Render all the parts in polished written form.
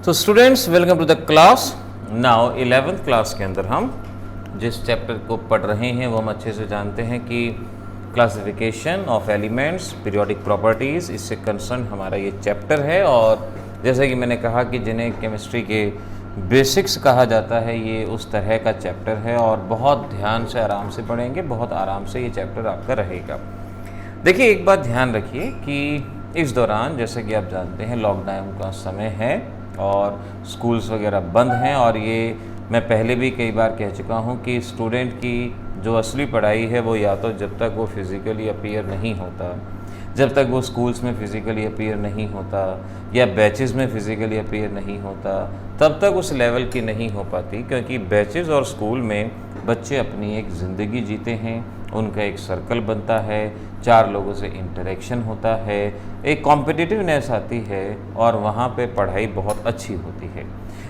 तो students welcome to the class. Now 11th class के अंदर हम जिस चैप्टर को पढ़ रहे हैं वो हम अच्छे से जानते हैं कि classification of elements, periodic properties, इससे कंसर्न हमारा ये चैप्टर है। और जैसे कि मैंने कहा कि जिन्हें केमिस्ट्री के बेसिक्स कहा जाता है, ये उस तरह का चैप्टर है और बहुत ध्यान से आराम से पढ़ेंगे, बहुत आराम से ये चैप्टर आपका रहेगा। देखिए, एक बात ध्यान रखिए कि इस दौरान जैसे कि आप जानते हैं लॉकडाउन का समय है और स्कूल्स वगैरह बंद हैं। और ये मैं पहले भी कई बार कह चुका हूँ कि स्टूडेंट की जो असली पढ़ाई है वो या तो जब तक वो फिज़िकली अपीयर नहीं होता, जब तक वो स्कूल्स में फ़िज़िकली अपीयर नहीं होता या बैचेस में फ़िज़िकली अपीयर नहीं होता, तब तक उस लेवल की नहीं हो पाती। क्योंकि बैचेस और स्कूल में बच्चे अपनी एक ज़िंदगी जीते हैं, उनका एक सर्कल बनता है, 4 लोगों से इंटरेक्शन होता है, एक कॉम्पिटिटिवनेस आती है और वहाँ पे पढ़ाई बहुत अच्छी होती है।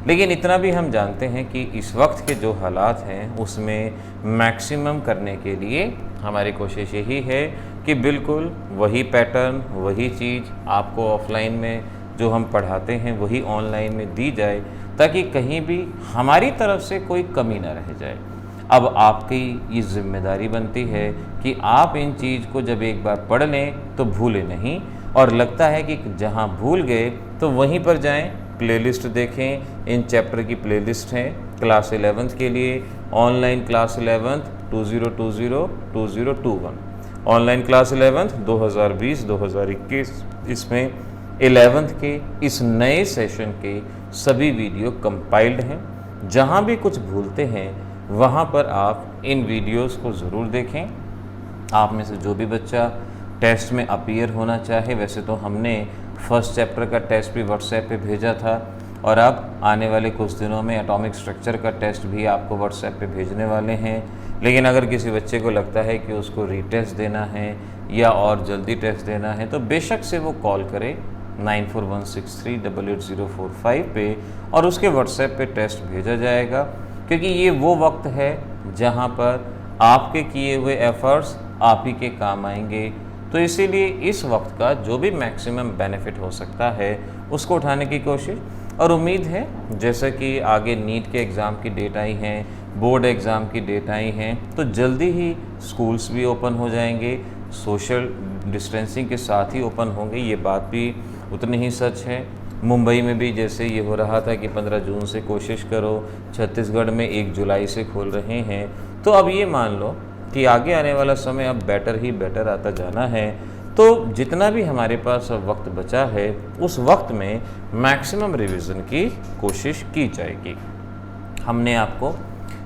लेकिन इतना भी हम जानते हैं कि इस वक्त के जो हालात हैं उसमें मैक्सिमम करने के लिए हमारी कोशिश यही है कि बिल्कुल वही पैटर्न, वही चीज़ आपको ऑफलाइन में जो हम पढ़ाते हैं वही ऑनलाइन में दी जाए, ताकि कहीं भी हमारी तरफ से कोई कमी ना रह जाए। अब आपकी ये जिम्मेदारी बनती है कि आप इन चीज़ को जब एक बार पढ़ लें तो भूलें नहीं, और लगता है कि जहाँ भूल गए तो वहीं पर जाएं, प्लेलिस्ट देखें। इन चैप्टर की प्लेलिस्ट हैं क्लास 11th के लिए, online class 11th 2020-2021, online class 11th 2020-2021। इसमें 11th के इस नए सेशन के सभी वीडियो कंपाइल्ड हैं। जहाँ भी कुछ भूलते हैं वहाँ पर आप इन वीडियोस को ज़रूर देखें। आप में से जो भी बच्चा टेस्ट में अपीयर होना चाहे, वैसे तो हमने फर्स्ट चैप्टर का टेस्ट भी व्हाट्सएप पे भेजा था और अब आने वाले कुछ दिनों में एटॉमिक स्ट्रक्चर का टेस्ट भी आपको व्हाट्सएप पे भेजने वाले हैं। लेकिन अगर किसी बच्चे को लगता है कि उसको रीटेस्ट देना है या और जल्दी टेस्ट देना है तो बेशक से वो कॉल करे 9416388045 पे और उसके व्हाट्सएप पे टेस्ट भेजा जाएगा। क्योंकि ये वो वक्त है जहाँ पर आपके किए हुए एफर्ट्स आप ही के काम आएंगे। तो इसीलिए इस वक्त का जो भी मैक्सिमम बेनिफिट हो सकता है उसको उठाने की कोशिश। और उम्मीद है जैसे कि आगे नीट के एग्ज़ाम की डेट आई हैं, बोर्ड एग्ज़ाम की डेट आई हैं, तो जल्दी ही स्कूल्स भी ओपन हो जाएंगे, सोशल डिस्टेंसिंग के साथ ही ओपन होंगे। ये बात भी उतनी ही सच है। मुंबई में भी जैसे ये हो रहा था कि 15 जून से कोशिश करो, छत्तीसगढ़ में 1 जुलाई से खोल रहे हैं। तो अब ये मान लो कि आगे आने वाला समय अब बेटर ही बेटर आता जाना है। तो जितना भी हमारे पास अब वक्त बचा है उस वक्त में मैक्सिमम रिवीजन की कोशिश की जाएगी। हमने आपको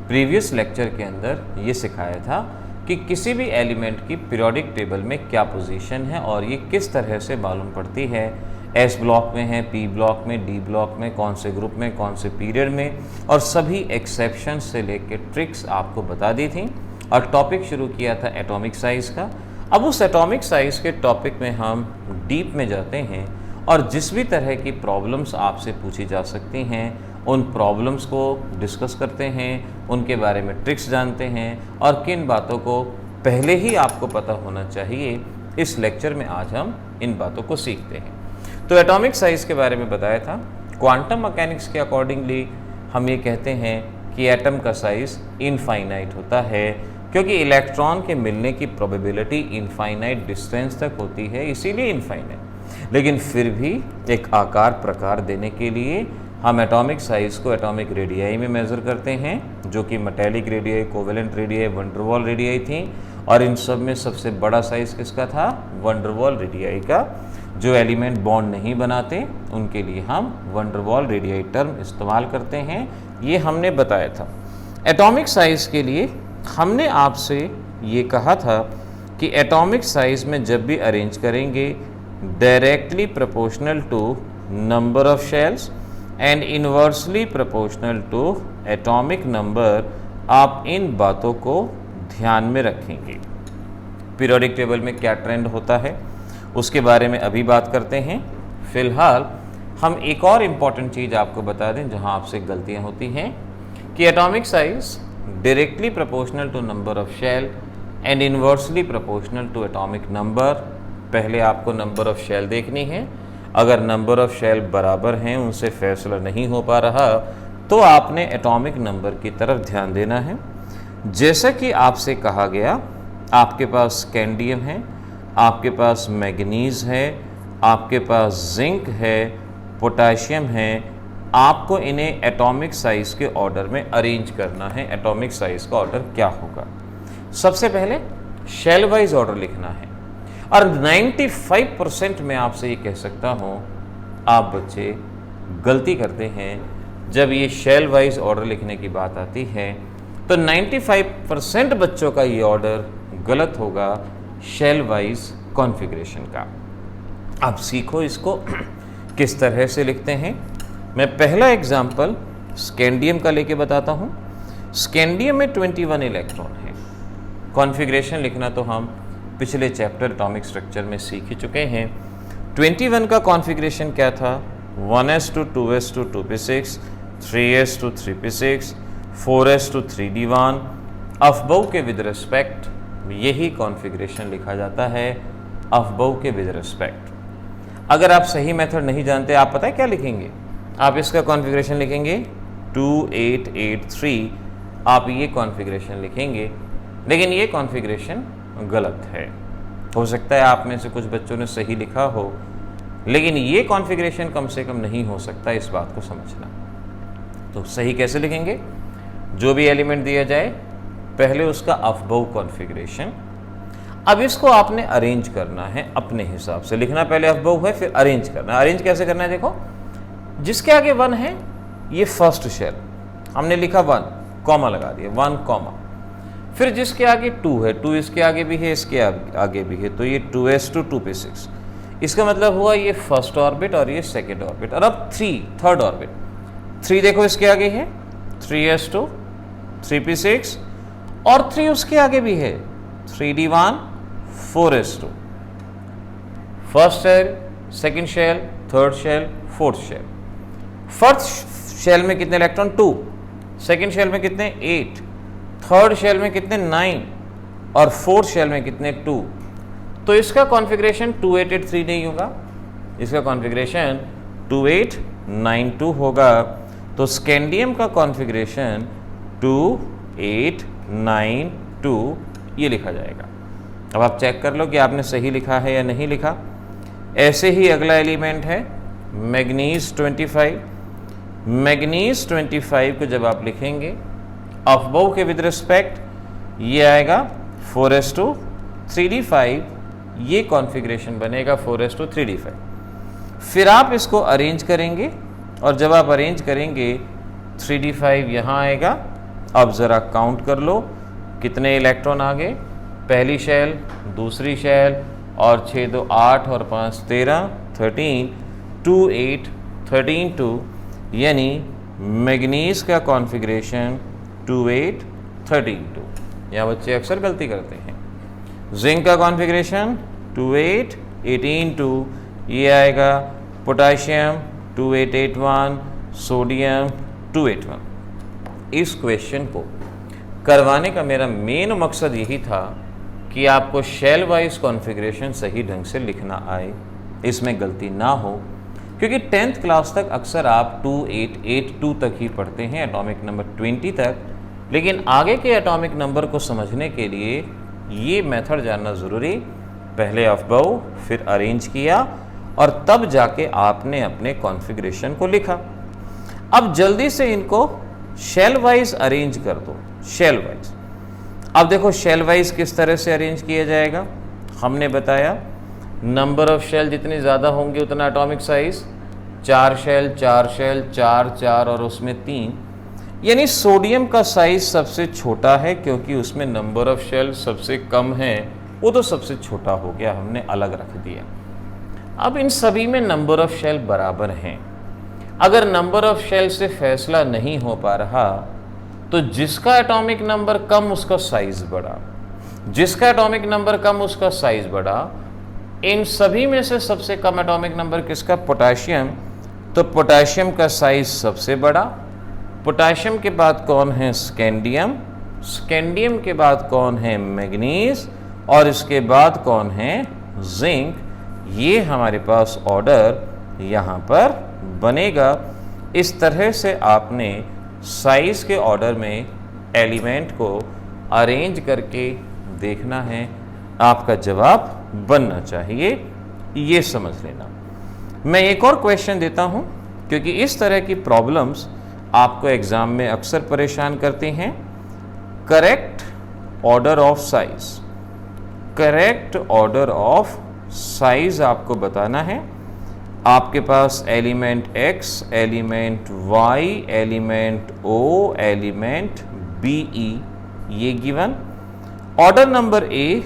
प्रीवियस लेक्चर के अंदर ये सिखाया था कि किसी भी एलिमेंट की पीरियोडिक टेबल में क्या पोजीशन है और ये किस तरह से मालूम पड़ती है। एस ब्लॉक में है, पी ब्लॉक में, डी ब्लॉक में, कौन से ग्रुप में, कौन से पीरियड में, और सभी एक्सेप्शन से लेके ट्रिक्स आपको बता दी थी। और टॉपिक शुरू किया था एटॉमिक साइज़ का। अब उस एटॉमिक साइज़ के टॉपिक में हम डीप में जाते हैं और जिस भी तरह की प्रॉब्लम्स आपसे पूछी जा सकती हैं उन प्रॉब्लम्स को डिस्कस करते हैं, उनके बारे में ट्रिक्स जानते हैं और किन बातों को पहले ही आपको पता होना चाहिए। इस लेक्चर में आज हम इन बातों को सीखते हैं। तो एटॉमिक साइज़ के बारे में बताया था। क्वांटम मैकेनिक्स के अकॉर्डिंगली हम ये कहते हैं कि एटम का साइज़ इनफाइनाइट होता है, क्योंकि इलेक्ट्रॉन के मिलने की प्रोबेबिलिटी इनफाइनाइट डिस्टेंस तक होती है, इसीलिए इनफाइनाइट। लेकिन फिर भी एक आकार प्रकार देने के लिए हम एटॉमिक साइज़ को एटॉमिक रेडियाई में मेज़र करते हैं, जो कि metallic radii, covalent radii, van der Waals radii थी। और इन सब में सबसे बड़ा साइज़ किसका था? वंडरवॉल रेडियाई का। जो एलिमेंट बॉन्ड नहीं बनाते उनके लिए हम वंडरवॉल रेडियाई टर्म इस्तेमाल करते हैं, ये हमने बताया था। एटॉमिक साइज़ के लिए हमने आपसे ये कहा था कि एटॉमिक साइज़ में जब भी अरेंज करेंगे directly proportional to number of shells and inversely proportional to atomic number, आप इन बातों को ध्यान में रखेंगे। पीरियोडिक टेबल में क्या ट्रेंड होता है उसके बारे में अभी बात करते हैं। फ़िलहाल हम एक और इम्पॉर्टेंट चीज़ आपको बता दें जहां आपसे गलतियां होती हैं कि atomic size directly proportional to number of shell and inversely proportional to atomic number. पहले आपको नंबर ऑफ शेल देखनी है। अगर नंबर ऑफ शेल बराबर हैं, उनसे फैसला नहीं हो पा रहा, तो आपने एटॉमिक नंबर की तरफ ध्यान देना है। जैसा कि आपसे कहा गया, आपके पास स्कैंडियम है, आपके पास मैग्नीज है, आपके पास जिंक है, पोटाशियम है। आपको इन्हें एटॉमिक साइज के ऑर्डर में अरेंज करना है। एटॉमिक साइज का ऑर्डर क्या होगा? सबसे पहले शेल वाइज ऑर्डर लिखना है। और 95% मैं आपसे ये कह सकता हूँ, आप बच्चे गलती करते हैं जब ये शेल वाइज ऑर्डर लिखने की बात आती है, तो 95% बच्चों का ये ऑर्डर गलत होगा शेल वाइज कॉन्फ़िगरेशन का। अब सीखो इसको किस तरह से लिखते हैं। मैं पहला एग्जाम्पल स्कैंडियम का लेके बताता हूँ। स्कैंडियम में 21 इलेक्ट्रॉन है। कॉन्फ़िगरेशन लिखना तो हम पिछले चैप्टर एटॉमिक स्ट्रक्चर में सीख ही चुके हैं। 21 का कॉन्फ़िगरेशन क्या था? 1s2 2s2 2p6, 3s2 3p6, 4s2 3d1। अफबव के विद रिस्पेक्ट यही कॉन्फ़िगरेशन लिखा जाता है, अफबव के विद रिस्पेक्ट। अगर आप सही मेथड नहीं जानते, आप पता है क्या लिखेंगे? आप इसका कॉन्फ़िगरेशन लिखेंगे 2883, आप ये कॉन्फ़िगरेशन लिखेंगे, लेकिन ये कॉन्फ़िगरेशन गलत है। हो सकता है आप में से कुछ बच्चों ने सही लिखा हो, लेकिन ये कॉन्फ़िगरेशन कम से कम नहीं हो सकता, इस बात को समझना। तो सही कैसे लिखेंगे? जो भी एलिमेंट दिया जाए, पहले उसका अफबव कॉन्फ़िगरेशन। अब इसको आपने अरेंज करना है अपने हिसाब से। लिखना पहले अफबव है, फिर अरेंज करना। अरेंज कैसे करना है? देखो, जिसके आगे 1 है ये फर्स्ट शेल, हमने लिखा 1, कॉमा लगा दिया, 1 कॉमा। फिर जिसके आगे 2 है, 2 इसके आगे भी है, इसके आगे भी है, तो ये 2s2 2p6। इसका मतलब हुआ ये फर्स्ट ऑर्बिट और ये सेकेंड ऑर्बिट। और अब 3 थर्ड ऑर्बिट। 3 देखो इसके आगे है 3s2 3p6, और 3 उसके आगे भी है 3d1 4s2। First shell, second shell, third shell, fourth shell. First shell में कितने इलेक्ट्रॉन? 2। सेकेंड शेल में कितने? 8। थर्ड शेल में कितने? 9। और फोर्थ शेल में कितने? 2। तो इसका कॉन्फ़िगरेशन 2883 नहीं होगा, इसका कॉन्फ़िगरेशन 2892 होगा। तो स्कैंडियम का कॉन्फ़िगरेशन 2892 ये लिखा जाएगा। अब आप चेक कर लो कि आपने सही लिखा है या नहीं लिखा। ऐसे ही अगला एलिमेंट है मैग्नीज 25। मैग्नीज 25 को जब आप लिखेंगे अफबव के विद रिस्पेक्ट, ये आएगा 4s2 3d5, ये कॉन्फ़िगरेशन बनेगा 4s2 3d5। फिर आप इसको अरेंज करेंगे, और जब आप अरेंज करेंगे 3d5 यहाँ आएगा। अब ज़रा काउंट कर लो कितने इलेक्ट्रॉन आ गए। पहली शेल, दूसरी शेल, और 6 2 8 और 5 13, 13 2 8 13 2, यानी मैग्नीज का कॉन्फ़िगरेशन 28 13 2। यहाँ बच्चे अक्सर गलती करते हैं। जिंक का कॉन्फ़िगरेशन 28 18 2, ये आएगा। Potassium 2881, sodium 281। इस क्वेश्चन को करवाने का मेरा मेन मकसद यही था कि आपको शेल वाइज कॉन्फ़िगरेशन सही ढंग से लिखना आए, इसमें गलती ना हो। क्योंकि 10th क्लास तक अक्सर आप 2882 तक ही पढ़ते हैं, एटॉमिक नंबर 20 तक, लेकिन आगे के एटॉमिक नंबर को समझने के लिए ये मेथड जानना ज़रूरी। पहले अफबव, फिर अरेंज किया, और तब जाके आपने अपने कॉन्फ़िगरेशन को लिखा। अब जल्दी से इनको शेल वाइज अरेंज कर दो। शेल वाइज, अब देखो शेल वाइज किस तरह से अरेंज किया जाएगा। हमने बताया नंबर ऑफ शेल जितने ज़्यादा होंगे उतना एटॉमिक साइज। 4 शेल 4 शेल 4 4 और उसमें 3, यानी सोडियम का साइज सबसे छोटा है, क्योंकि उसमें नंबर ऑफ शेल सबसे कम है, वो तो सबसे छोटा हो गया, हमने अलग रख दिया। अब इन सभी में नंबर ऑफ शेल बराबर हैं। अगर नंबर ऑफ शेल से फैसला नहीं हो पा रहा, तो जिसका एटॉमिक नंबर कम उसका साइज बड़ा, जिसका एटॉमिक नंबर कम उसका साइज बड़ा। इन सभी में से सबसे कम एटॉमिक नंबर किसका? पोटाशियम। तो पोटाशियम का साइज सबसे बड़ा। पोटाशियम के बाद कौन है? स्कैंडियम। स्कैंडियम के बाद कौन है? मैग्नीज। और इसके बाद कौन है? जिंक। ये हमारे पास ऑर्डर यहाँ पर बनेगा। इस तरह से आपने साइज के ऑर्डर में एलिमेंट को अरेंज करके देखना है, आपका जवाब बनना चाहिए, ये समझ लेना। मैं एक और क्वेश्चन देता हूँ, क्योंकि इस तरह की प्रॉब्लम्स आपको एग्जाम में अक्सर परेशान करती हैं। Correct order of size, correct order of size आपको बताना है। आपके पास element x, element y, element o, element be, ये given. Order number a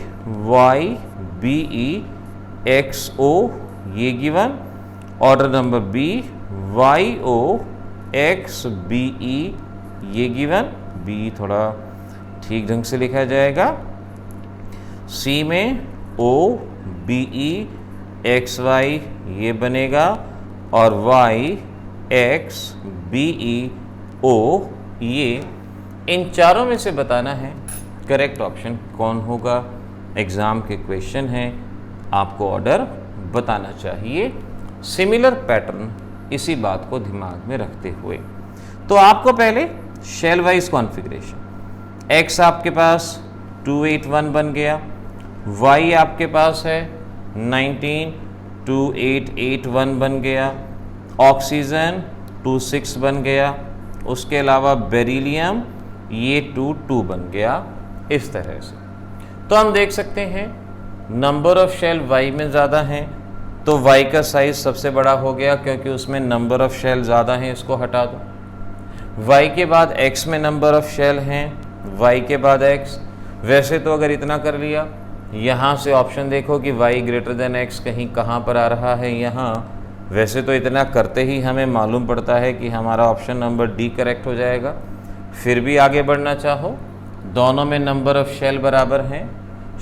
y be x o, ये given. Order number b y o x be, ये given. b थोड़ा ठीक ढंग से लिखा जाएगा। c में o be एक्स वाई ये बनेगा, और वाई एक्स बी ई ओ, ये इन चारों में से बताना है करेक्ट ऑप्शन कौन होगा। एग्ज़ाम के क्वेश्चन हैं, आपको ऑर्डर बताना चाहिए। सिमिलर पैटर्न इसी बात को दिमाग में रखते हुए, तो आपको पहले शेल वाइज कॉन्फ़िगरेशन, एक्स आपके पास 281 बन गया, वाई आपके पास है 192881 बन गया, ऑक्सीजन 26 बन गया, उसके अलावा बेरिलियम ये 22 बन गया। इस तरह से तो हम देख सकते हैं नंबर ऑफ शेल वाई में ज़्यादा हैं, तो वाई का साइज सबसे बड़ा हो गया क्योंकि उसमें नंबर ऑफ शेल ज़्यादा हैं, इसको हटा दो। वाई के बाद एक्स में नंबर ऑफ शेल हैं, वाई के बाद एक्स। वैसे तो अगर इतना कर लिया, यहाँ से ऑप्शन देखो कि y ग्रेटर देन x कहीं कहाँ पर आ रहा है, यहाँ। वैसे तो इतना करते ही हमें मालूम पड़ता है कि हमारा ऑप्शन नंबर डी करेक्ट हो जाएगा। फिर भी आगे बढ़ना चाहो, दोनों में नंबर ऑफ शेल बराबर हैं,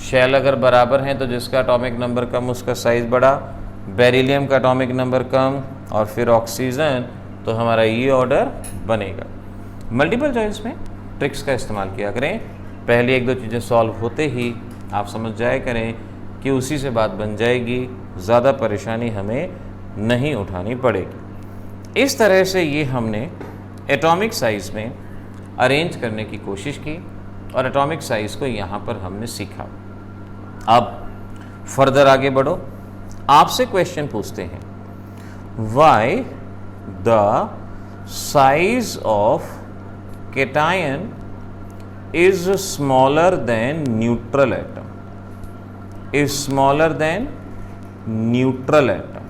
शेल अगर बराबर हैं तो जिसका एटॉमिक नंबर कम उसका साइज़ बड़ा, बेरिलियम का एटॉमिक नंबर कम, और फिर ऑक्सीजन, तो हमारा ये ऑर्डर बनेगा। मल्टीपल चॉइस में ट्रिक्स का इस्तेमाल किया करें, पहले एक दो चीज़ें सॉल्व होते ही आप समझ जाए करें कि उसी से बात बन जाएगी, ज़्यादा परेशानी हमें नहीं उठानी पड़ेगी। इस तरह से ये हमने एटॉमिक साइज़ में अरेंज करने की कोशिश की और एटॉमिक साइज़ को यहाँ पर हमने सीखा। अब फर्दर आगे बढ़ो, आपसे क्वेश्चन पूछते हैं, why the size of cation is smaller than neutral atom, is smaller than neutral atom।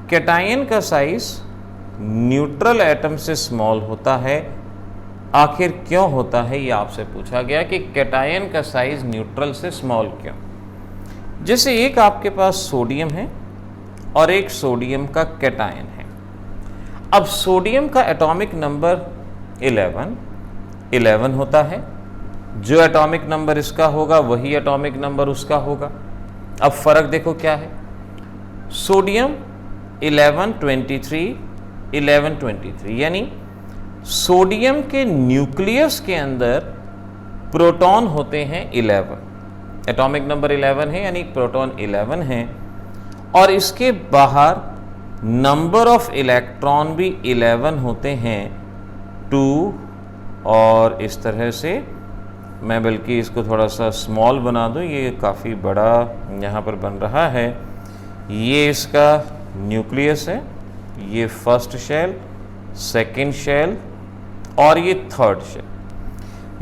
Cation का साइज न्यूट्रल एटम से स्मॉल होता है। आखिर क्यों होता है, ये आपसे पूछा गया कि कैटायन का साइज न्यूट्रल से स्मॉल क्यों। जैसे एक आपके पास सोडियम है और एक सोडियम का कैटायन है। अब सोडियम का एटॉमिक नंबर 11 होता है, जो एटॉमिक नंबर इसका होगा वही एटॉमिक नंबर उसका होगा। अब फर्क देखो क्या है, सोडियम 1123 यानी सोडियम के न्यूक्लियस के अंदर प्रोटॉन होते हैं 11, एटॉमिक नंबर 11 है यानी प्रोटॉन 11 है, और इसके बाहर नंबर ऑफ इलेक्ट्रॉन भी 11 होते हैं 2, और इस तरह से मैं बल्कि इसको थोड़ा सा स्मॉल बना दूं, ये काफ़ी बड़ा यहाँ पर बन रहा है। ये इसका न्यूक्लियस है, ये फर्स्ट शेल, सेकंड शेल और ये थर्ड शेल।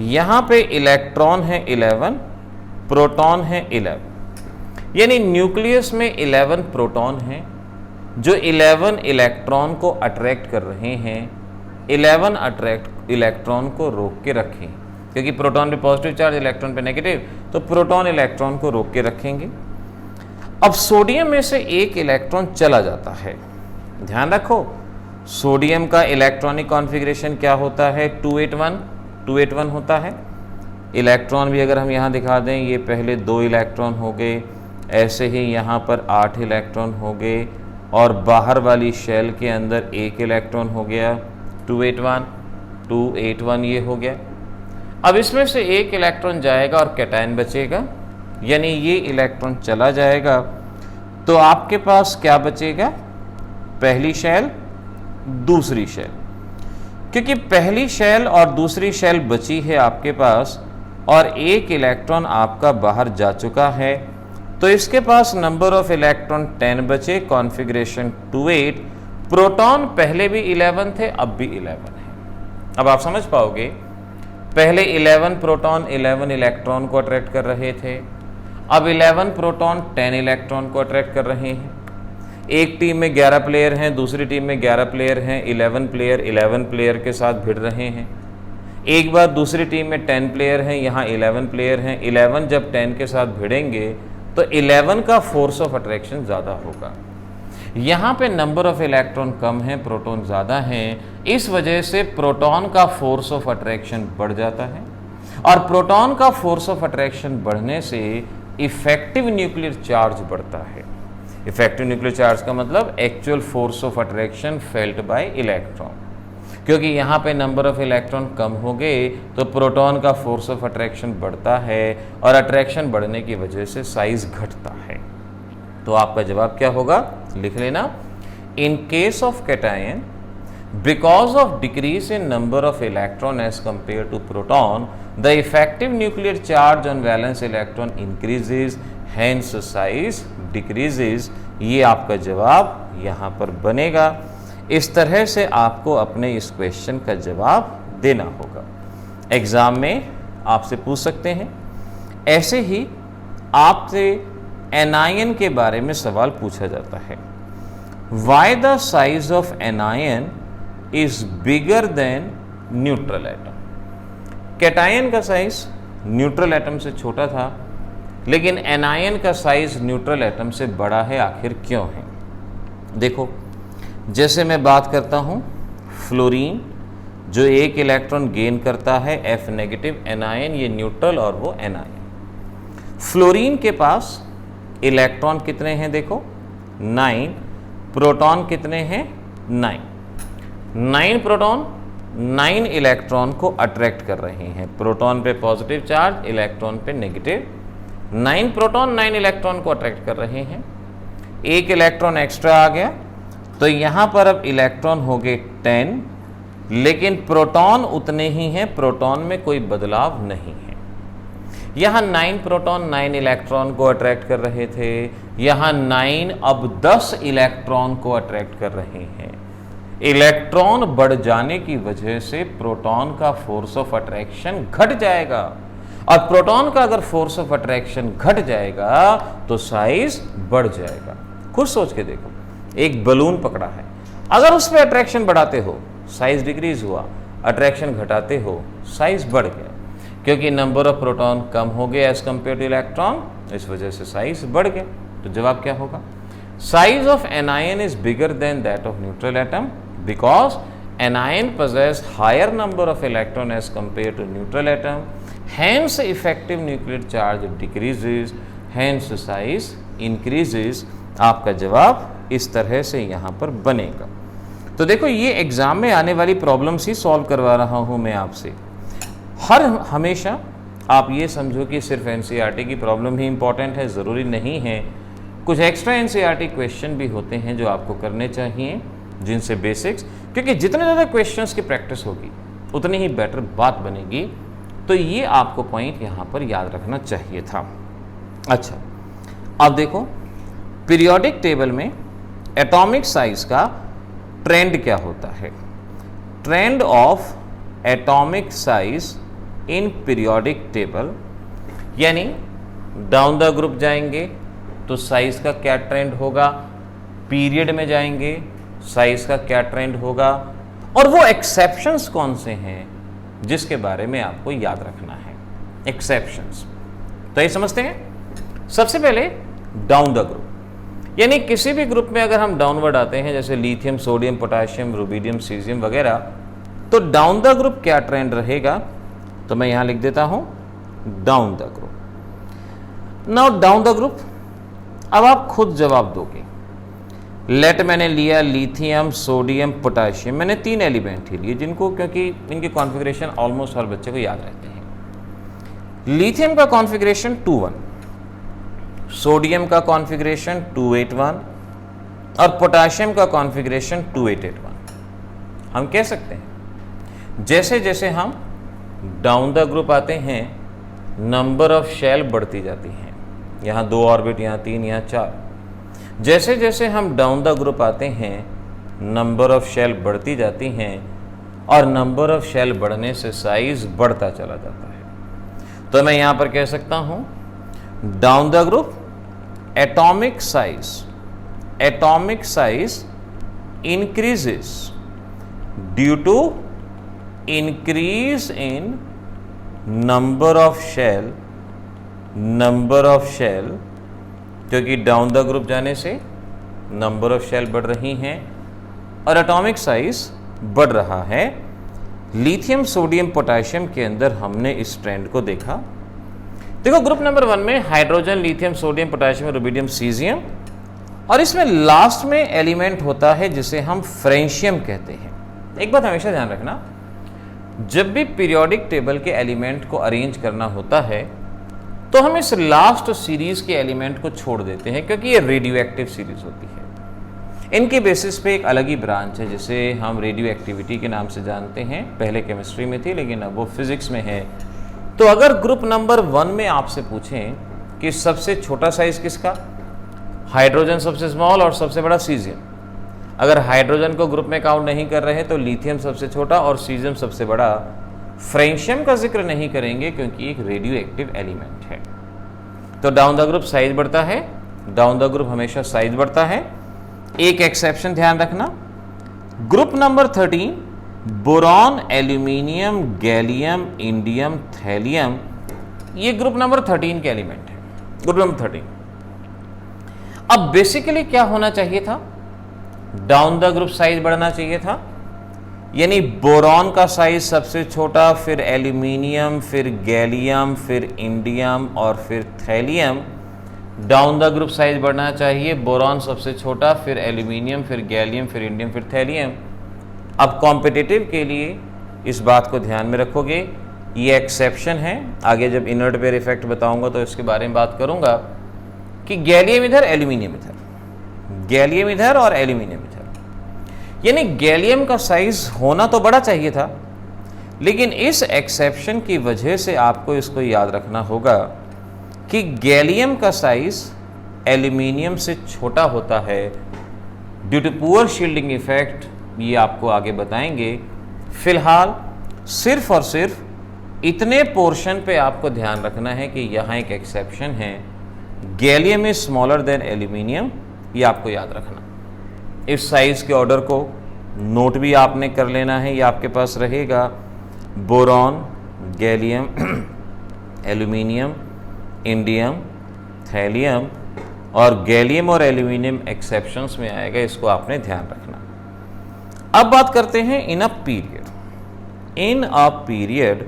यहाँ पे इलेक्ट्रॉन है 11, प्रोटॉन है 11, यानी न्यूक्लियस में 11 प्रोटॉन हैं जो 11 इलेक्ट्रॉन को अट्रैक्ट कर रहे हैं, 11 अट्रैक्ट इलेक्ट्रॉन को रोक के रखें, क्योंकि प्रोटॉन पे पॉजिटिव चार्ज, इलेक्ट्रॉन पे नेगेटिव, तो प्रोटॉन इलेक्ट्रॉन को रोक के रखेंगे। अब सोडियम में से एक इलेक्ट्रॉन चला जाता है, ध्यान रखो सोडियम का इलेक्ट्रॉनिक कॉन्फ़िगरेशन क्या होता है, 281 होता है। इलेक्ट्रॉन भी अगर हम यहाँ दिखा दें, ये पहले 2 इलेक्ट्रॉन हो गए, ऐसे ही यहाँ पर 8 इलेक्ट्रॉन हो गए, और बाहर वाली शेल के अंदर 1 इलेक्ट्रॉन हो गया, 281 ये हो गया। अब इसमें से 1 इलेक्ट्रॉन जाएगा और कैटायन बचेगा, यानी ये इलेक्ट्रॉन चला जाएगा, तो आपके पास क्या बचेगा, पहली शेल, दूसरी शेल, क्योंकि पहली शेल और दूसरी शेल बची है आपके पास और एक इलेक्ट्रॉन आपका बाहर जा चुका है, तो इसके पास नंबर ऑफ इलेक्ट्रॉन 10 बचे, कॉन्फ़िगरेशन 2-8। प्रोटॉन पहले भी 11 थे, अब भी 11 है। अब आप समझ पाओगे, पहले 11 प्रोटॉन 11 इलेक्ट्रॉन को अट्रैक्ट कर रहे थे, अब 11 प्रोटॉन 10 इलेक्ट्रॉन को अट्रैक्ट कर रहे हैं। एक टीम में 11 प्लेयर हैं, दूसरी टीम में 11 प्लेयर हैं, 11 प्लेयर 11 प्लेयर के साथ भिड़ रहे हैं। एक बार दूसरी टीम में 10 प्लेयर हैं, यहाँ 11 प्लेयर हैं। 11 जब 10 के साथ भिड़ेंगे तो 11 का फोर्स ऑफ अट्रैक्शन ज़्यादा होगा। यहाँ पे नंबर ऑफ इलेक्ट्रॉन कम है, प्रोटॉन ज़्यादा हैं, इस वजह से प्रोटॉन का फोर्स ऑफ अट्रैक्शन बढ़ जाता है और प्रोटॉन का फोर्स ऑफ अट्रैक्शन बढ़ने से इफेक्टिव न्यूक्लियर चार्ज बढ़ता है। इफेक्टिव न्यूक्लियर चार्ज का मतलब actual force of attraction felt by electron, क्योंकि यहाँ पे नंबर ऑफ इलेक्ट्रॉन कम हो गए तो प्रोटॉन का फोर्स ऑफ अट्रैक्शन बढ़ता है और अट्रैक्शन बढ़ने की वजह से साइज घटता है। तो आपका जवाब क्या होगा, लिख लेना, in case of cation because of decrease in number of electron as compare to proton the effective nuclear charge on valence electron increases hence size decreases. ये आपका जवाब यहाँ पर बनेगा। इस तरह से आपको अपने इस क्वेश्चन का जवाब देना होगा। एग्जाम में आपसे पूछ सकते हैं। ऐसे ही आपसे एनायन के बारे में सवाल पूछा जाता है, why the size of anion is bigger than neutral atom. Cation का साइज न्यूट्रल एटम से छोटा था, लेकिन एनायन का साइज न्यूट्रल एटम से बड़ा है, आखिर क्यों है? देखो, जैसे मैं बात करता हूँ फ्लोरीन, जो एक इलेक्ट्रॉन गेन करता है F नेगेटिव, एनायन ये न्यूट्रल और वो एनायन। फ्लोरीन के पास इलेक्ट्रॉन कितने हैं? देखो 9, प्रोटॉन कितने हैं? 9 प्रोटॉन 9 इलेक्ट्रॉन को अट्रैक्ट कर रहे हैं। प्रोटॉन पे पॉजिटिव चार्ज, इलेक्ट्रॉन पे नेगेटिव। 9 प्रोटॉन 9 इलेक्ट्रॉन को अट्रैक्ट कर रहे हैं। एक इलेक्ट्रॉन एक्स्ट्रा आ गया, तो यहां पर अब इलेक्ट्रॉन हो गए 10, लेकिन प्रोटॉन उतने ही हैं, प्रोटॉन में कोई बदलाव नहीं है। यहां 9 प्रोटॉन 9 इलेक्ट्रॉन को अट्रैक्ट कर रहे थे, यहां 9 अब 10 इलेक्ट्रॉन को अट्रैक्ट कर रहे हैं। इलेक्ट्रॉन बढ़ जाने की वजह से प्रोटॉन का फोर्स ऑफ अट्रैक्शन घट जाएगा, और प्रोटॉन का अगर फोर्स ऑफ अट्रैक्शन घट जाएगा तो साइज बढ़ जाएगा। खुद सोच के देखो, एक बलून पकड़ा है, अगर उस पर अट्रैक्शन बढ़ाते हो साइज डिक्रीज हुआ, अट्रैक्शन घटाते हो साइज बढ़ गया, क्योंकि नंबर ऑफ प्रोटॉन कम हो गया एज कंपेयर टू इलेक्ट्रॉन, इस वजह से साइज बढ़ गया। तो जवाब क्या होगा? Size of anion is bigger than that of neutral atom because anion possess higher number of electron as compared to neutral atom, hence effective nuclear charge decreases, hence size increases। आपका जवाब इस तरह से यहाँ पर बनेगा। तो देखो, ये एग्जाम में आने वाली प्रॉब्लम्स ही सॉल्व करवा रहा हूँ मैं आपसे। हमेशा आप ये समझो कि सिर्फ एनसीईआरटी की प्रॉब्लम ही इंपॉर्टेंट है, ज़रूरी नहीं है। कुछ एक्स्ट्रा एनसीईआरटी क्वेश्चन भी होते हैं जो आपको करने चाहिए, जिनसे बेसिक्स, क्योंकि जितने ज़्यादा क्वेश्चंस की प्रैक्टिस होगी उतनी ही बेटर बात बनेगी। तो ये आपको पॉइंट यहाँ पर याद रखना चाहिए था। अच्छा, अब देखो, पीरियोडिक टेबल में एटॉमिक साइज का ट्रेंड क्या होता है? Trend of atomic size in periodic table, यानी डाउन द ग्रुप जाएंगे तो साइज का क्या ट्रेंड होगा, पीरियड में जाएंगे साइज का क्या ट्रेंड होगा, और वो एक्सेप्शंस कौन से हैं जिसके बारे में आपको याद रखना है। एक्सेप्शंस तो ये समझते हैं। सबसे पहले डाउन द ग्रुप, यानी किसी भी ग्रुप में अगर हम डाउनवर्ड आते हैं, जैसे lithium, sodium, potassium, rubidium, caesium वगैरह, तो डाउन द ग्रुप क्या ट्रेंड रहेगा? तो मैं यहां लिख देता हूं down the group. Now down the group, अब आप खुद जवाब दोगे। लेट मैंने लिया लिथियम, सोडियम, पोटेशियम, मैंने 3 एलिमेंट ही लिए जिनको, क्योंकि इनके कॉन्फ़िगरेशन ऑलमोस्ट हर बच्चे को याद रहते हैं। लिथियम का कॉन्फ़िगरेशन 2-1, सोडियम का कॉन्फ़िगरेशन 2-8-1, और पोटाशियम का कॉन्फ़िगरेशन 2881। हम कह सकते हैं जैसे जैसे हम डाउन द ग्रुप आते हैं नंबर ऑफ शेल बढ़ती जाती हैं। यहाँ 2 ऑर्बिट, यहाँ 3, यहाँ 4। जैसे जैसे हम डाउन द ग्रुप आते हैं नंबर ऑफ शेल बढ़ती जाती हैं और नंबर ऑफ शेल बढ़ने से साइज बढ़ता चला जाता है। तो मैं यहाँ पर कह सकता हूँ down the group atomic size increases due to increase in number of shell, क्योंकि डाउन द ग्रुप जाने से नंबर ऑफ शेल बढ़ रही हैं और एटॉमिक साइज बढ़ रहा है। लिथियम, सोडियम, पोटेशियम के अंदर हमने इस ट्रेंड को देखा। देखो ग्रुप नंबर 1 में hydrogen, lithium, sodium, potassium, rubidium, caesium, और इसमें लास्ट में एलिमेंट होता है जिसे हम फ्रेंशियम कहते हैं। एक बात हमेशा ध्यान रखना, जब भी पीरियोडिक टेबल के एलिमेंट को अरेंज करना होता है तो हम इस लास्ट सीरीज के एलिमेंट को छोड़ देते हैं, क्योंकि ये रेडियो एक्टिव सीरीज होती है। इनके बेसिस पे एक अलग ही ब्रांच है जिसे हम रेडियो एक्टिविटी के नाम से जानते हैं। पहले केमिस्ट्री में थी लेकिन अब वो फिजिक्स में है। तो अगर ग्रुप नंबर 1 में आपसे पूछें कि सबसे छोटा साइज किसका, हाइड्रोजन सबसे स्मॉल और सबसे बड़ा सीजियम। अगर हाइड्रोजन को ग्रुप में काउंट नहीं कर रहे तो लिथियम सबसे छोटा और सीजियम सबसे बड़ा। फ्रेंशियम का जिक्र नहीं करेंगे क्योंकि एक रेडियो एक्टिव एलिमेंट है। तो डाउन द ग्रुप साइज बढ़ता है, डाउन द ग्रुप हमेशा साइज बढ़ता है। एक एक्सेप्शन ध्यान रखना, group number 13 boron, aluminium, gallium, indium, thallium, ये ग्रुप नंबर 13 के एलिमेंट है। Group number 13। अब बेसिकली क्या होना चाहिए था, डाउन द ग्रुप साइज बढ़ना चाहिए था, यानी बोरॉन का साइज सबसे छोटा, फिर एल्यूमिनियम, फिर गैलियम, फिर इंडियम और फिर thallium. Down the group size बढ़ना चाहिए, बोरॉन सबसे छोटा, फिर एल्यूमिनियम, फिर गैलियम, फिर इंडियम, फिर थैलियम। अब कॉम्पिटिटिव के लिए इस बात को ध्यान में रखोगे, ये एक्सेप्शन है। आगे जब इनर्ट पेयर इफेक्ट बताऊंगा तो इसके बारे में बात करूंगा कि गैलियम इधर, एल्यूमिनियम इधर, गैलियम इधर और एल्यूमिनियम इधर, यानी गैलियम का साइज होना तो बड़ा चाहिए था, लेकिन इस एक्सेप्शन की वजह से आपको इसको याद रखना होगा कि गैलियम का साइज एल्यूमिनियम से छोटा होता है due to poor shielding effect. ये आपको आगे बताएंगे। फिलहाल सिर्फ और सिर्फ इतने पोर्शन पे आपको ध्यान रखना है कि यहाँ एक एक्सेप्शन है, gallium is smaller than aluminium. ये आपको याद रखना। इस साइज के ऑर्डर को नोट भी आपने कर लेना है, ये आपके पास रहेगा। Boron, gallium, aluminium, indium, thallium और गैलियम और एल्यूमिनियम एक्सेप्शंस में आएगा, इसको आपने ध्यान रखना। अब बात करते हैं in a period. In a period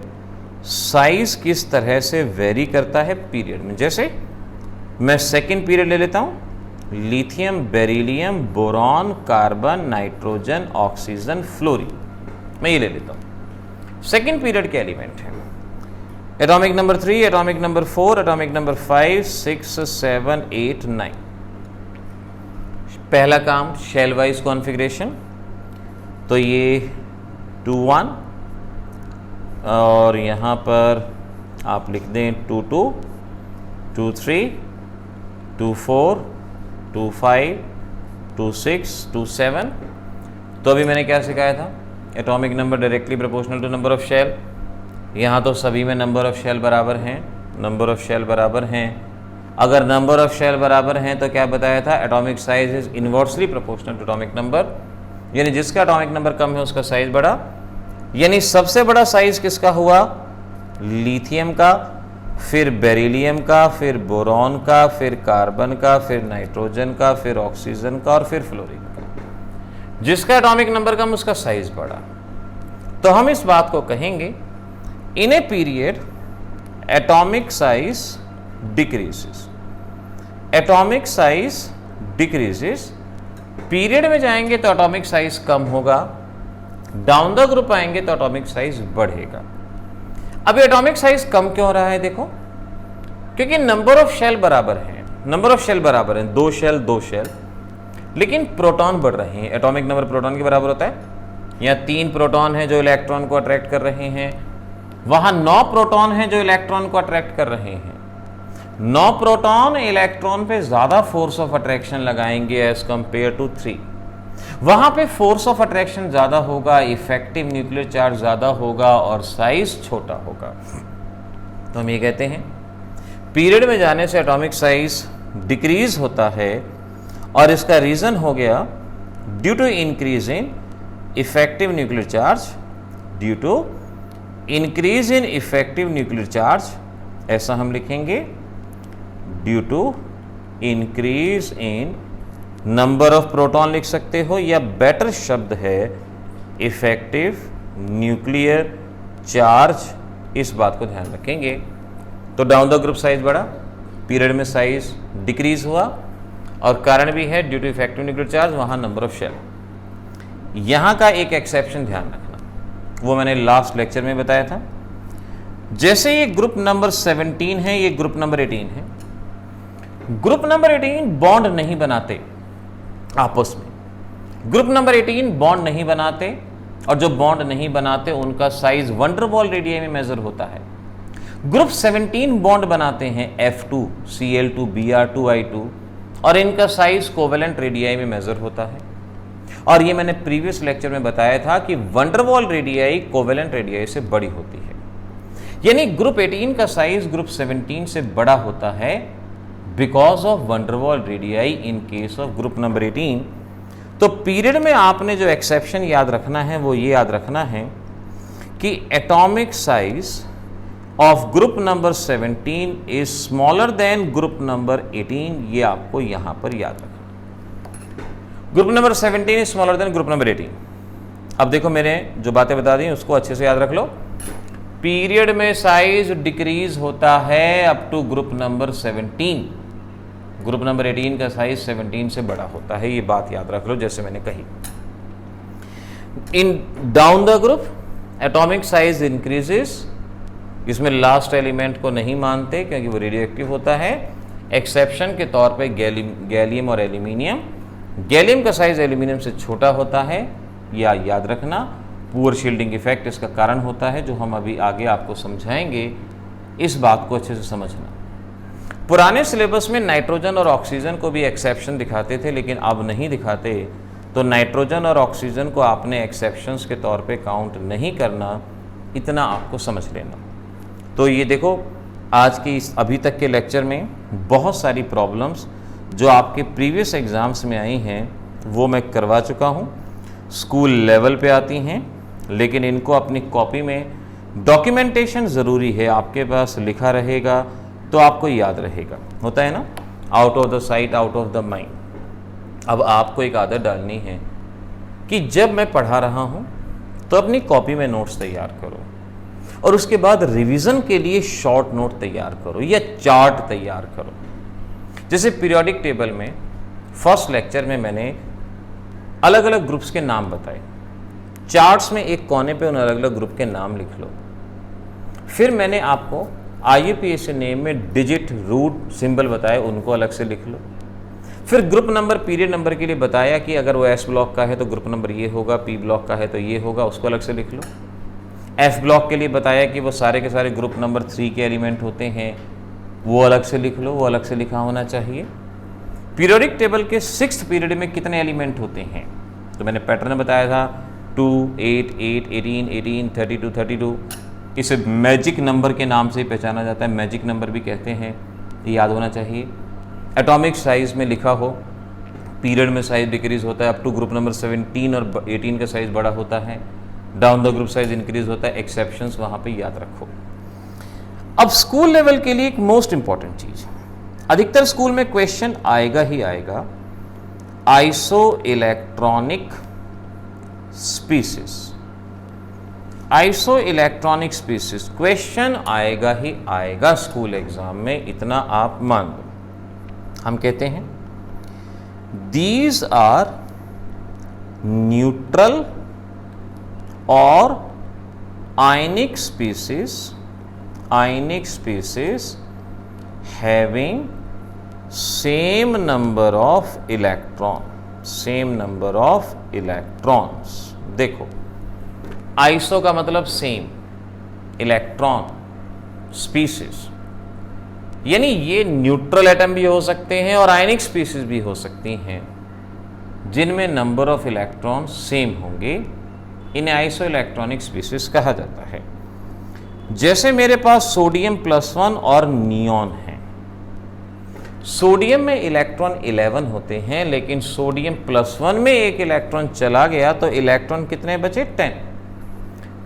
size किस तरह से वेरी करता है पीरियड में। जैसे मैं सेकेंड पीरियड ले लेता हूं, lithium, beryllium, boron, carbon, nitrogen, oxygen, fluorine, मैं ये ले लेता हूं। सेकेंड पीरियड के एलिमेंट हैं atomic number 3, atomic number 4, atomic number 5, 6, 7, 8, 9। पहला काम शेल वाइज कॉन्फ़िगरेशन, तो ये 2, 1 और यहाँ पर आप लिख दें 2, 2, 2, 3, 2, 4, 2, 5, 2, 6, 2, 7। तो अभी मैंने क्या सिखाया था, atomic number directly proportional to number of shell. यहाँ तो सभी में नंबर ऑफ शेल बराबर हैं, नंबर ऑफ शेल बराबर हैं। अगर नंबर ऑफ शेल बराबर हैं तो क्या बताया था, atomic size is inversely proportional to atomic number, यानी जिसका एटॉमिक नंबर कम है उसका साइज बड़ा। यानी सबसे बड़ा साइज किसका हुआ, लिथियम का, फिर बेरिलियम का, फिर बोरॉन का, फिर कार्बन का, फिर नाइट्रोजन का, फिर ऑक्सीजन का और फिर फ्लोरीन का। जिसका एटॉमिक नंबर कम उसका साइज बड़ा। तो हम इस बात को कहेंगे in a period atomic size decreases. Atomic size decreases, period में जाएंगे तो एटॉमिक साइज कम होगा, डाउन द ग्रुप आएंगे तो एटॉमिक साइज बढ़ेगा। अब एटॉमिक साइज कम क्यों हो रहा है, देखो क्योंकि नंबर ऑफ शेल बराबर है। नंबर ऑफ शेल बराबर है, 2 शेल 2 शेल। लेकिन प्रोटॉन बढ़ रहे हैं। एटॉमिक नंबर प्रोटॉन के बराबर होता है। यहाँ 3 प्रोटॉन हैं जो इलेक्ट्रॉन को अट्रैक्ट कर रहे हैं, वहां 9 प्रोटॉन हैं जो इलेक्ट्रॉन को अट्रैक्ट कर रहे हैं। 9 प्रोटॉन इलेक्ट्रॉन पे ज्यादा फोर्स ऑफ अट्रैक्शन लगाएंगे एज कंपेयर टू 3। वहां पे फोर्स ऑफ अट्रैक्शन ज्यादा होगा, इफेक्टिव न्यूक्लियर चार्ज ज्यादा होगा और साइज छोटा होगा। तो हम ये कहते हैं पीरियड में जाने से एटॉमिक साइज डिक्रीज होता है और इसका रीजन हो गया due to increase in effective nuclear charge, due to increase in effective nuclear charge, ऐसा हम लिखेंगे, due to increase in number of proton लिख सकते हो, या बेटर शब्द है इफेक्टिव न्यूक्लियर चार्ज। इस बात को ध्यान रखेंगे। तो डाउन द ग्रुप साइज बढ़ा, पीरियड में साइज डिक्रीज हुआ और कारण भी है due to effective nuclear charge, वहां नंबर ऑफ शेल। यहां का एक एक्सेप्शन ध्यान रखना, वो मैंने लास्ट लेक्चर में बताया था। जैसे ये ग्रुप नंबर 17 है, ये ग्रुप नंबर 18 है। ग्रुप नंबर 18 बॉन्ड नहीं बनाते आपस में। ग्रुप नंबर 18 बॉन्ड नहीं बनाते और जो बॉन्ड नहीं बनाते उनका साइज वंडरवॉल रेडियाई में मेजर होता है। ग्रुप 17 बॉन्ड बनाते हैं F2 Cl2 Br2 I2 और इनका साइज कोवेलेंट रेडियाई में मेजर होता है। और ये मैंने प्रीवियस लेक्चर में बताया था कि वंडरवॉल रेडियाई कोवेलेंट रेडियाई से बड़ी होती है, यानी ग्रुप 18 का साइज ग्रुप 17 से बड़ा होता है because of van der Waals radii in case of group number 18। तो पीरियड में आपने जो एक्सेप्शन याद रखना है वो ये याद रखना है कि atomic size of group number 17 is smaller than group number 18। ये आपको यहां पर याद रखना। Group number 17 is smaller than group number 18। अब देखो मैंने जो बातें बता दी उसको अच्छे से याद रख लो। पीरियड में साइज डिक्रीज होता है up to group number 17। Group number 18 का साइज 17 से बड़ा होता है, ये बात याद रख लो जैसे मैंने कही। In down the group atomic size increases, इसमें लास्ट एलिमेंट को नहीं मानते क्योंकि वो रेडियो एक्टिव होता है। एक्सेप्शन के तौर पे गैलियम और एल्यूमिनियम। गैलियम का साइज एल्यूमिनियम से छोटा होता है, या याद रखना पुअर शील्डिंग इफेक्ट इसका कारण होता है, जो हम अभी आगे आपको समझाएंगे। इस बात को अच्छे से समझना। पुराने सिलेबस में नाइट्रोजन और ऑक्सीजन को भी एक्सेप्शन दिखाते थे, लेकिन अब नहीं दिखाते। तो नाइट्रोजन और ऑक्सीजन को आपने एक्सेप्शंस के तौर पे काउंट नहीं करना, इतना आपको समझ लेना। तो ये देखो आज की इस अभी तक के लेक्चर में बहुत सारी प्रॉब्लम्स जो आपके प्रीवियस एग्ज़ाम्स में आई हैं वो मैं करवा चुका हूँ। स्कूल लेवल पे आती हैं, लेकिन इनको अपनी कॉपी में डॉक्यूमेंटेशन ज़रूरी है। आपके पास लिखा रहेगा तो आपको याद रहेगा, होता है ना, out of the sight out of the mind. अब आपको एक आदत डालनी है कि जब मैं पढ़ा रहा हूँ तो अपनी कॉपी में नोट्स तैयार करो और उसके बाद रिवीजन के लिए शॉर्ट नोट तैयार करो या चार्ट तैयार करो। जैसे पीरियोडिक टेबल में फर्स्ट लेक्चर में मैंने अलग अलग ग्रुप्स के नाम बताए। चार्ट्स में एक कोने पे उन अलग अलग ग्रुप के नाम लिख लो। फिर मैंने आपको IUPAC नेम में डिजिट रूट सिंबल बताए, उनको अलग से लिख लो। फिर ग्रुप नंबर पीरियड नंबर के लिए बताया कि अगर वो S ब्लॉक का है तो ग्रुप नंबर ये होगा, P ब्लॉक का है तो ये होगा, उसको अलग से लिख लो। F ब्लॉक के लिए बताया कि वो सारे के सारे ग्रुप नंबर 3 के एलिमेंट होते हैं, वो अलग से लिख लो, वो अलग से लिखा होना चाहिए। पीरियोडिक टेबल के 6th पीरियड में कितने एलिमेंट होते हैं तो मैंने पैटर्न बताया था 2, 8, 8, 18, 18, 32, 32। इसे मैजिक नंबर के नाम से ही पहचाना जाता है, मैजिक नंबर भी कहते हैं, ये याद होना चाहिए। एटॉमिक साइज में लिखा हो, पीरियड में साइज डिक्रीज होता है अप टू ग्रुप नंबर 17 और 18 का साइज बड़ा होता है। Down the group size increase होता है, एक्सेप्शंस वहाँ पे याद रखो। अब स्कूल लेवल के लिए एक मोस्ट इंपॉर्टेंट चीज, अधिकतर स्कूल में क्वेश्चन आएगा ही आएगा, iso electronic species. Iso electronic species question आएगा ही आएगा स्कूल एग्जाम में, इतना आप मान लो। हम कहते हैं दीज आर न्यूट्रल और आयनिक species having same number of electron, same number of electrons. देखो आइसो का मतलब सेम, इलेक्ट्रॉन, स्पीसीज, यानी ये न्यूट्रल एटम भी हो सकते हैं और आयनिक स्पीसीज भी हो सकती हैं जिनमें नंबर ऑफ इलेक्ट्रॉन सेम होंगे। इन्हें आइसो इलेक्ट्रॉनिक स्पीसीज कहा जाता है। जैसे मेरे पास सोडियम +1 और नियॉन है। सोडियम में इलेक्ट्रॉन 11 होते हैं, लेकिन सोडियम +1 में एक इलेक्ट्रॉन चला गया तो इलेक्ट्रॉन कितने बचे? 10।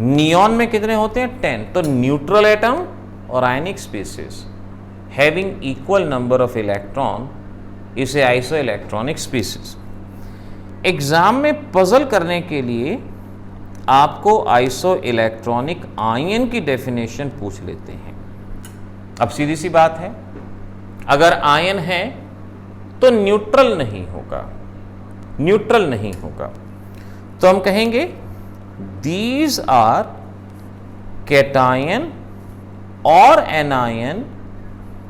नियॉन में कितने होते हैं? 10। तो न्यूट्रल एटम और ionic species having equal number of electron, इसे आइसो इलेक्ट्रॉनिक स्पीसीज। एग्जाम में पजल करने के लिए आपको आइसो इलेक्ट्रॉनिक आयन की डेफिनेशन पूछ लेते हैं। अब सीधी सी बात है, अगर आयन है तो न्यूट्रल नहीं होगा, न्यूट्रल नहीं होगा। तो हम कहेंगे दीज आर कैटायन और anion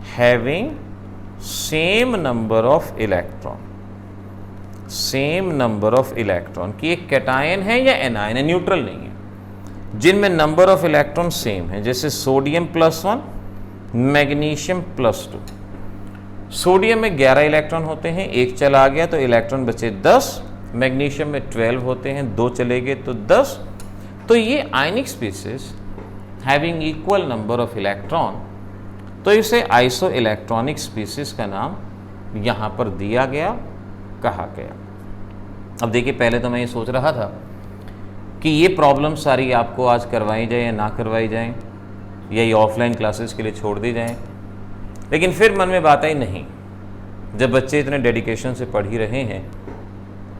having same number of electron, same number of electron. कि एक कैटायन है या एनायन है, न्यूट्रल नहीं है, जिनमें नंबर ऑफ इलेक्ट्रॉन सेम है। जैसे सोडियम +1, मैग्नीशियम +2। सोडियम में 11 इलेक्ट्रॉन होते हैं, एक चला गया तो इलेक्ट्रॉन बचे 10। मैग्नीशियम में 12 होते हैं, 2 चले गए तो 10। तो ये ionic species having equal number of electron, तो इसे आइसो इलेक्ट्रॉनिक स्पीसीज का नाम यहां पर दिया गया, कहा गया। अब देखिए, पहले तो मैं ये सोच रहा था कि ये प्रॉब्लम सारी आपको आज करवाई जाए या ना करवाई जाए, या ये ऑफलाइन क्लासेस के लिए छोड़ दी जाए, लेकिन फिर मन में बात आई नहीं, जब बच्चे इतने डेडिकेशन से पढ़ ही रहे हैं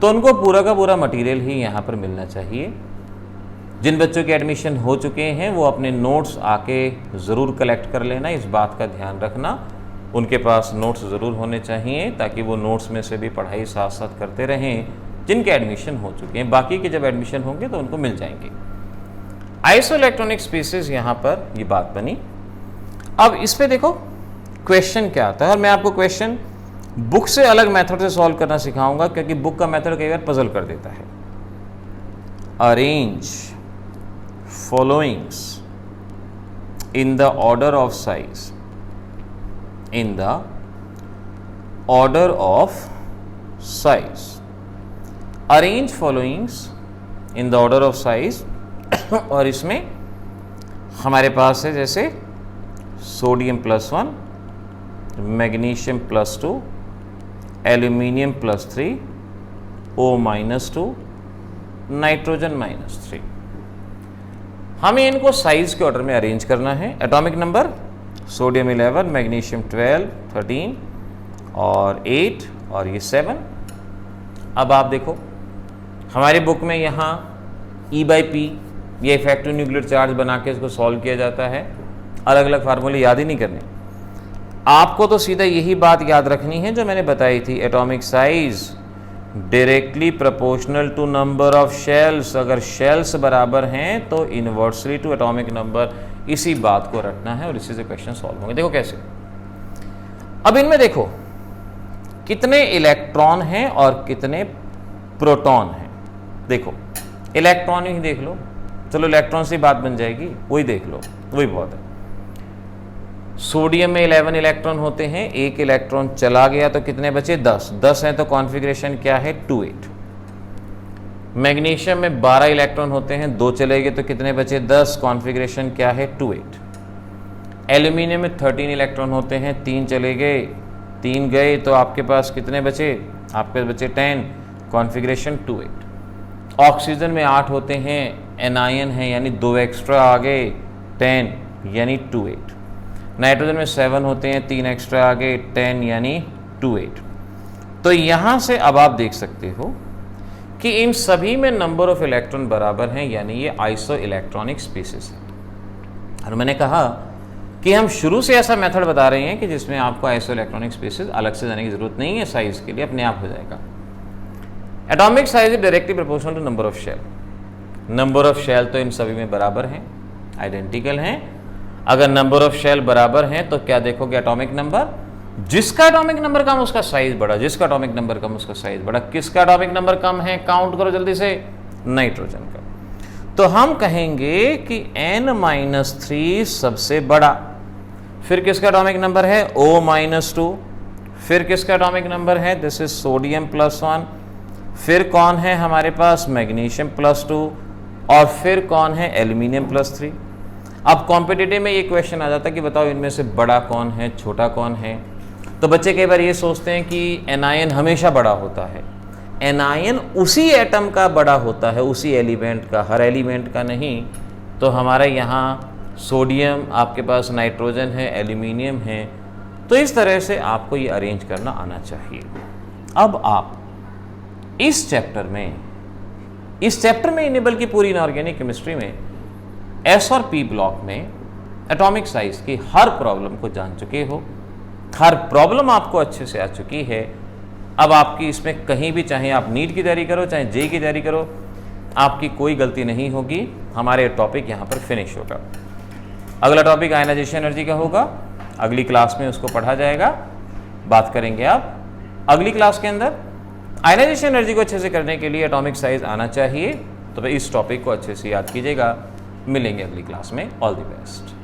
तो उनको पूरा का पूरा मटेरियल ही यहाँ पर मिलना चाहिए। जिन बच्चों के एडमिशन हो चुके हैं वो अपने नोट्स आके ज़रूर कलेक्ट कर लेना, इस बात का ध्यान रखना। उनके पास नोट्स ज़रूर होने चाहिए ताकि वो नोट्स में से भी पढ़ाई साथ साथ करते रहें जिनके एडमिशन हो चुके हैं। बाकी के जब एडमिशन होंगे तो उनको मिल जाएंगे। आइसो इलेक्ट्रॉनिक स्पीसीज यहाँ पर ये बात बनी। अब इस पे देखो क्वेश्चन क्या आता है, और मैं आपको क्वेश्चन बुक से अलग मेथड से सॉल्व करना सिखाऊंगा, क्योंकि बुक का मेथड कई बार पजल कर देता है। Arrange followings in the order of size, in the order of size. Arrange followings in the order of size, और इसमें हमारे पास है जैसे sodium +1, magnesium +2, aluminium +3, O-2, nitrogen -3। हमें इनको साइज के ऑर्डर में अरेंज करना है। एटॉमिक नंबर सोडियम 11, मैग्नीशियम 12, 13 और 8 और ये 7। अब आप देखो हमारी बुक में यहाँ E/P ये इफेक्टिव न्यूक्लियर चार्ज बना के इसको सॉल्व किया जाता है। अलग अलग फार्मूले याद ही नहीं करने, आपको तो सीधा यही बात याद रखनी है जो मैंने बताई थी, atomic size directly proportional to number of shells. अगर शेल्स बराबर हैं तो इनवर्सली टू एटॉमिक नंबर। इसी बात को रटना है और इसी से क्वेश्चन सॉल्व होंगे। देखो कैसे, अब इनमें देखो कितने इलेक्ट्रॉन हैं और कितने प्रोटॉन हैं। देखो इलेक्ट्रॉन ही देख लो, चलो इलेक्ट्रॉन से बात बन जाएगी, वही देख लो, वही बहुत है। सोडियम में 11 इलेक्ट्रॉन होते हैं, एक इलेक्ट्रॉन चला गया तो कितने बचे? 10। 10 है तो कॉन्फ़िगरेशन क्या है? 2-8। मैग्नीशियम में 12 इलेक्ट्रॉन होते हैं, 2 चले गए तो कितने बचे? 10। कॉन्फ़िगरेशन क्या है? 2-8। एल्यूमिनियम में 13 इलेक्ट्रॉन होते हैं, 3 चले गए, 3 गए तो आपके पास कितने बचे? आपके बचे 10। कॉन्फ़िगरेशन 2-8। ऑक्सीजन में 8 होते हैं, एनायन है यानी 2 एक्स्ट्रा आ गए, 10 यानी 2-8। नाइट्रोजन में 7 होते हैं, 3 एक्स्ट्रा आ गए, 10 यानी 2-8। तो यहाँ से अब आप देख सकते हो कि इन सभी में नंबर ऑफ इलेक्ट्रॉन बराबर हैं, यानी ये आइसो इलेक्ट्रॉनिक स्पीसीज है। और मैंने कहा कि हम शुरू से ऐसा मेथड बता रहे हैं कि जिसमें आपको आइसो इलेक्ट्रॉनिक स्पीसीज अलग से जाने की जरूरत नहीं है, साइज के लिए अपने आप हो जाएगा। Atomic size is directly proportional to number of shell. Number of shell तो इन सभी में बराबर हैं, आइडेंटिकल हैं। अगर नंबर ऑफ शेल बराबर हैं तो क्या देखोगे? Atomic number. जिसका एटॉमिक नंबर कम उसका साइज बड़ा, जिसका एटॉमिक नंबर कम उसका साइज बड़ा। किसका एटॉमिक नंबर कम है, काउंट करो जल्दी से, नाइट्रोजन का। तो हम कहेंगे कि N-3 सबसे बड़ा। फिर किसका एटॉमिक नंबर है, O-2। फिर किसका एटॉमिक नंबर है, दिस इज सोडियम +1। फिर कौन है हमारे पास, मैग्नीशियम +2। और फिर कौन है, एल्यूमिनियम +3। अब कॉम्पिटिटिव में ये क्वेश्चन आ जाता है कि बताओ इनमें से बड़ा कौन है, छोटा कौन है। तो बच्चे कई बार ये सोचते हैं कि एनायन हमेशा बड़ा होता है। एनायन उसी एटम का बड़ा होता है, उसी एलिमेंट का, हर एलिमेंट का नहीं। तो हमारे यहाँ सोडियम, आपके पास नाइट्रोजन है, एल्यूमिनियम है। तो इस तरह से आपको ये अरेंज करना आना चाहिए। अब आप इस चैप्टर में ही नहीं बल्कि पूरी इनऑर्गेनिक केमिस्ट्री में एस और पी ब्लॉक में एटॉमिक साइज की हर प्रॉब्लम को जान चुके हो। हर प्रॉब्लम आपको अच्छे से आ चुकी है। अब आपकी इसमें कहीं भी, चाहे आप नीट की तैयारी करो चाहे जेईई की तैयारी करो, आपकी कोई गलती नहीं होगी। हमारे टॉपिक यहाँ पर फिनिश होगा। अगला टॉपिक आयनाइजेशन एनर्जी का होगा, अगली क्लास में उसको पढ़ा जाएगा, बात करेंगे आप अगली क्लास के अंदर। आयनाइजेशन एनर्जी को अच्छे से करने के लिए एटॉमिक साइज आना चाहिए। तो इस टॉपिक को अच्छे से याद कीजिएगा। मिलेंगे अगली क्लास में। All the best.